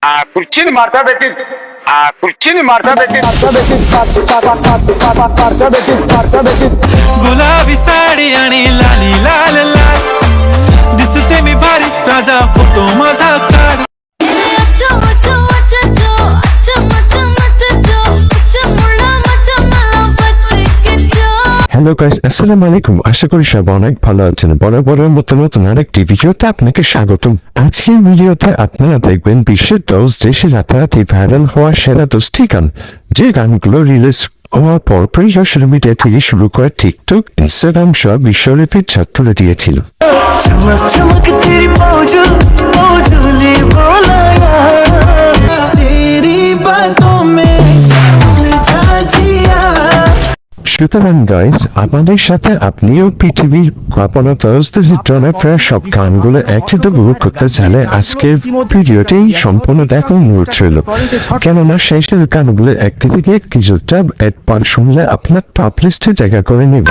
కుర్చీని మార్చా పెట్టి కుర్చీని మార్చా పెట్టి गुलाबी साडी आणि लाली लाल लाल दिसते मी भारी राजा फोटो माझा काढ হ্যালো গাইস, আসসালামু আলাইকুম। আশা করি সবাই অনেক ভালো আছেন। বরাবরের মতো নতুন আরেকটি ভিডিওতে আপনাকে স্বাগতম। আজকের ভিডিওতে আপনারা দেখবেন বিশ্বের 10 দেশে রাতারাতি ভাইরাল হওয়া সেরা 10টি গান, যে গানগুলো রিলিজ হওয়ার পরপরই সোশ্যাল মিডিয়া থেকে শুরু করে টিকটক, ইনস্টাগ্রাম সহ বিশ্বব্যাপী ছাপ তুলে দিয়েছিল। चमक चमक तेरी बाजू बाजूले बोलाया तेरी बातों में समझा जिया। সুতরাং গাইস, আমাদের সাথে আপনিও পৃথিবীর কল্পনা তরস্তের জনপ্রিয় সব গানগুলো একসাথে উপভোগ করতে চাইলে আজকের ভিডিওটি সম্পূর্ণ দেখার অনুরোধ রইল। কেননা শেষের গানগুলো একটি থেকে কিছুটা একবার শুনলে আপনার টপ লিস্টে জায়গা করে নেবে।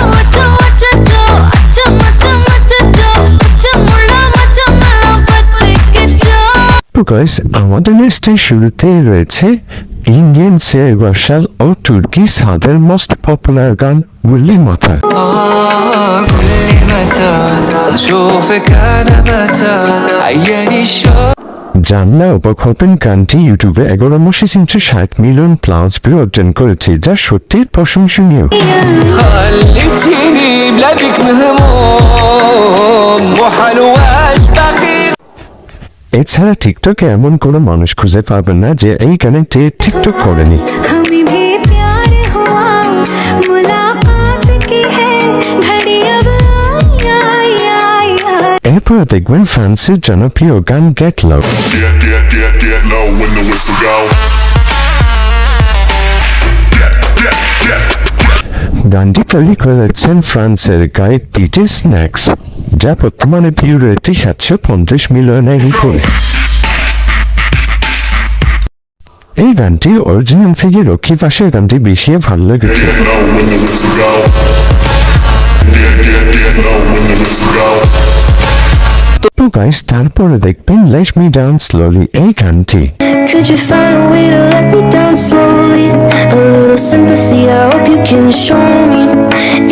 তো গাইস, আমাদের লিস্টের শুরুতেই রয়েছে ইন্ডিয়ান রসাল ও তুর্কি সাদের মোস্ট পপুলার গান গুল্লি মাথা। জানলা উপকল্পন গানটি ইউটিউবে 1160 মিলিয়ন প্লাস ভিউ অর্জন করেছে, যা সত্যি প্রশংসনীয়। এছাড়া টিকটকে এমন কোনো মানুষ খুঁজে পাবেন না যে এই গানটি টিকটক করেনি। এরপর দেখবেন ফ্রান্সের জনপ্রিয় গান গেট লাভ। গানটি তৈরি করেছেন ফ্রান্সের গায়ক ডিজে স্ন্যাক্স, যা বর্তমানে ভিউ রয়েছে 750 মিলিয়নের উপরে। এই গানটি অরিজিনাল থেকে রক্ষী পাশের গানটি বেশি ভালো লেগেছে। তো গাইস, তারপরে দেখবেন লেট মি ডাউন স্লোলি এই গানটি। Could you find a way to let me down slowly? A little sympathy, I hope you can show me.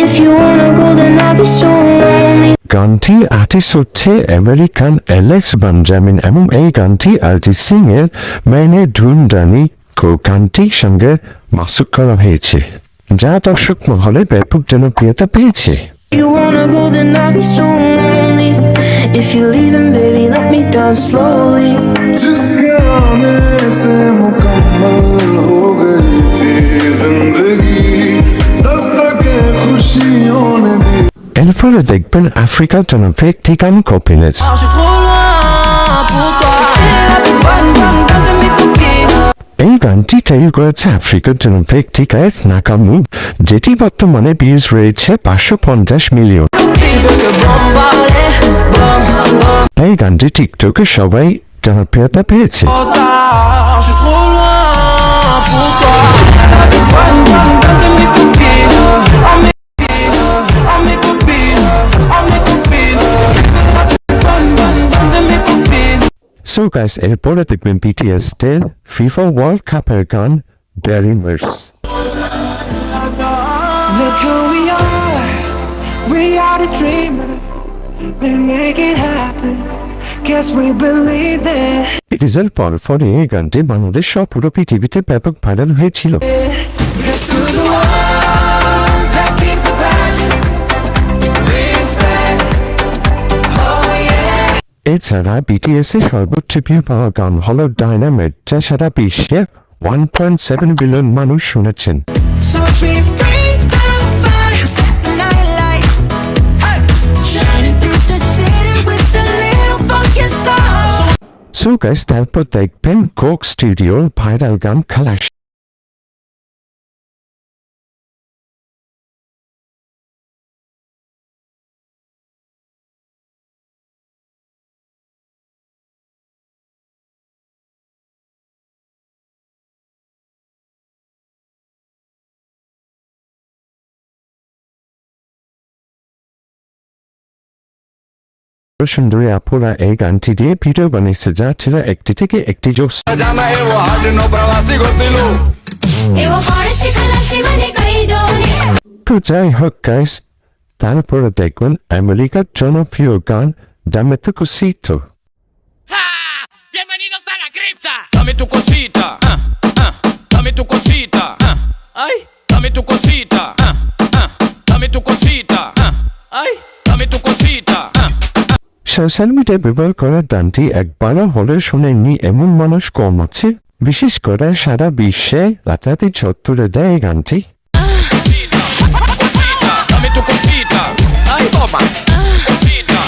If you wanna go, then I'll be so lonely. গানটি artist হচ্ছে American Alex Benjamin এবং এই গানটি অরিজিৎ সিং এর মেনে ধুনডানি গানটির সঙ্গে মাসুক করা হয়েছে, যা দর্শক মহলে ব্যাপক জনপ্রিয়তা পেয়েছে। If you wanna go, then I'll be so lonely. If you're leaving, baby, let me down slowly. जिसके आने से मुकम्मल हो गई थी जिंदगी, दस्तके खुशियों ने दी। এরপরে দেখবেন আফ্রিকার জনপ্রিয় একটি গান কপিনেস। Je suis trop loin pour toi. এই গানটি তৈরি করেছে আফ্রিকার জনপ্রিয় একটি গায়ক নাকামু, যেটি বর্তমানে ভিউজ রয়েছে 550 মিলিয়ন। এই গানটি টিকটকে সবাই জনপ্রিয়তা পেয়েছে। Je suis trop loin pour toi. De mes copines, oh mes copines, oh mes copines, de mes copines. So guys, এরপরে দেখবেন বিটিএস এর ফিফা ওয়ার্ল্ড কাপের গান dreamers. Look who we are the dreamers, we make it happen, guess we believe it. Result পাওয়ার পরে এই গানটি বাংলাদেশ সহ পুরো পৃথিবীতে ব্যাপক ভাইরাল হয়েছিল। Here's to the one that keep the passion, respect, oh yeah. এছাড়া বিটিএস এর সর্বোচ্চ ভিউ পাওয়া গান হলো ডায়নামাইট, যা সারা বিশ্বে 1.7 বিলিয়ন মানুষ শুনেছেন। So we bring the fire, set the night light, hey, shining through the city with a little funky soul. So guys, তারপর দেখবেন কোক স্টুডিওর ভাইরাল গান খালাস। সুন্দরী আপুরা এই গানটি দিয়ে ভিডিও বানিয়েছে যা ছিল একটি থেকে একটি জোস। જામે એવો હાડનો પ્રવાસી ગોતીલો એવો માણસ ખલાસી મને કહી દો ને তো যাই হোক গাইস, তারপরে দেখবেন আমেরিকার জনপ্রিয় গান Dame tu cosito। Bienvenidos a la cripta. Dame tu cosita. Dame tu cosita. Ay, dame tu cosita. Dame tu cosita. Ay, dame tu cosita. Social মিডিয়ায় ব্যবহার করা গানটি একবারও হলে শোনেননি এমন মানুষ কম আছে, বিশেষ করে সারা বিশ্বে রাতারাতি ঝড় তুলে দেয় এই গানটি। Cosita. Cosita. Dame tu cosita. Ay, toma. Cosita.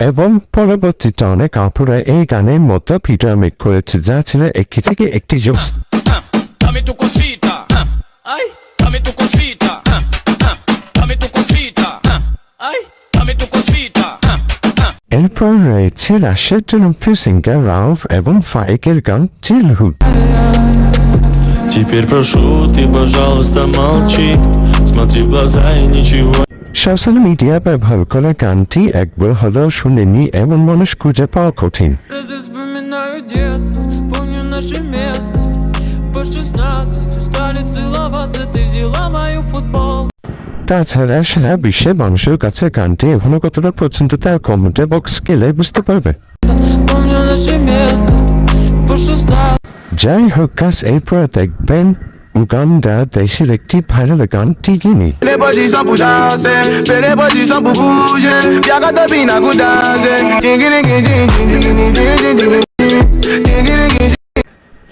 এবং পরবর্তীতে অনেক আপুরা এই গানের মতো ভিডিও মেক করেছে যা ছিল একটি থেকে একটি জোস। Dame tu cosita. Ay, dame tu cosita. Dame tu cosita. Ay, dame tu cosita. এরপর রয়েছে রাশিয়ার জনপ্রিয় সিঙ্গার রাউফ এবং ফাইকের গান চিলহুড। Теперь прошу, ты, пожалуйста, молчи. Смотри в глаза и ничего. সোশ্যাল মিডিয়া ব্যবহার кора গানটি একবার হলেও শুনেনি এমন মানুষ খুঁজে পাওয়া কঠিন। Разве вспоминаю детство, помню наше место. По 16 устали целоваться, ты взяла мою футболку. তাছাড়া সারা বিশ্বে মানুষের কাছে গানটি এখনো কতটা পছন্দ তার কমেন্টে বক্স গেলে বুঝতে পারবে। Помню наше место. По 16 যাই হোক গাছ, এরপরে দেখবেন উগান্ডা দেশের একটি ভাইরাল গান টিগিনি। Pere posição pro dança, pere posição pro buje, joga da pina com dança.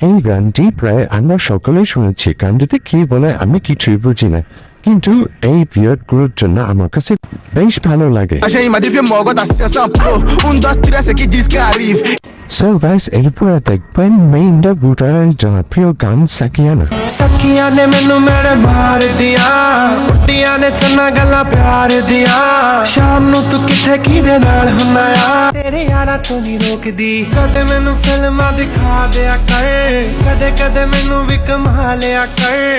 এই গানটি প্রায় আমরা সকলেই শুনেছি। গানটিতে কি বলে আমি কিছুই বুঝি না, কিন্তু এই বিয়ারগুলোর জন্য আমার কাছে বেশ ভালো লাগে। Achei uma devia mogo da sessão pro 1, 2, 3 aqui diz que arrive. So guys, এরপরে দেখবেন মেইনডা বুটারের জনপ্রিয় গান সাকিয়ানা। सखिया ने मैनू मेरे मार दिया, कुट्टिया ने चन्ना गला प्यार दिया। शाम नू तू किथे किदे नाल हुन्ना आ, तेरे यारा तो नहीं रोकदी। कदे मैनू फिल्मां दिखा दिया कर, कदे कदे मैनू भी कमा लिया कर।